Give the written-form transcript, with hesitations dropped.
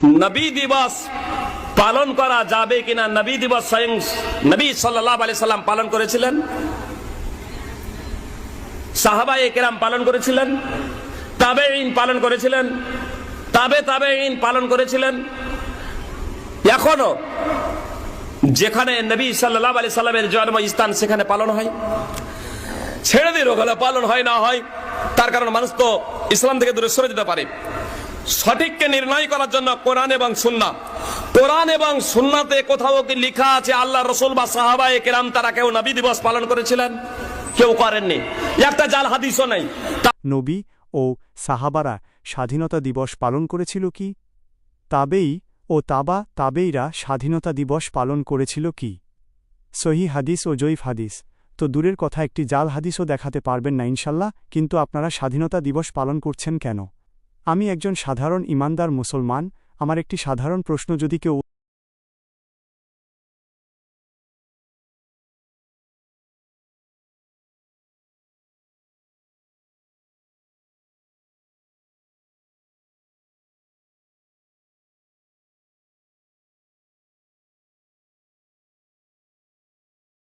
নবী দিবস পালন করা যাবে কিনা? নবী দিবস স্বয়ং নবী সাল্লাল্লাহু আলাইহি সাল্লাম পালন করেছিলেন, সাহাবায়ে কেরাম পালন করেছিলেন, তাবেঈন পালন করেছিলেন, তাবেঈন পালন করেছিলেন। এখনো যেখানে নবী সাল্লাল্লাহু আলাইহি সাল্লামের জন্মস্থান সেখানে পালন হয়। ছেড়ে দিয়ে ওখানে পালন হয় না হয়, তার কারণ মানুষ তো ইসলাম থেকে দূরে সরে যেতে পারে। সঠিককে নির্ণয় করার জন্য কোরআন এবং সুন্নাহ, কোরআন এবং সুন্নাতে কোথাও কি লেখা আছে আল্লাহ রাসূল বা সাহাবায়ে কেরাম তারা কেউ নবী দিবস পালন করেছিলেন? কেউ করেননি, একটা জাল হাদিসও নাই। নবী ও সাহাবারা স্বাধীনতা দিবস পালন করেছিল কি? তাবেই ও তাবেইরা স্বাধীনতা দিবস পালন করেছিল কি? সহিহ হাদিস ও জয়ীফ হাদিস তো দূরের কথা, একটি জাল হাদিসও দেখাতে পারবেন না ইনশাল্লাহ। কিন্তু আপনারা স্বাধীনতা দিবস পালন করছেন কেন? আমি একজন সাধারণ ইমানদার মুসলমান, আমার একটি সাধারণ প্রশ্ন যদি কেউ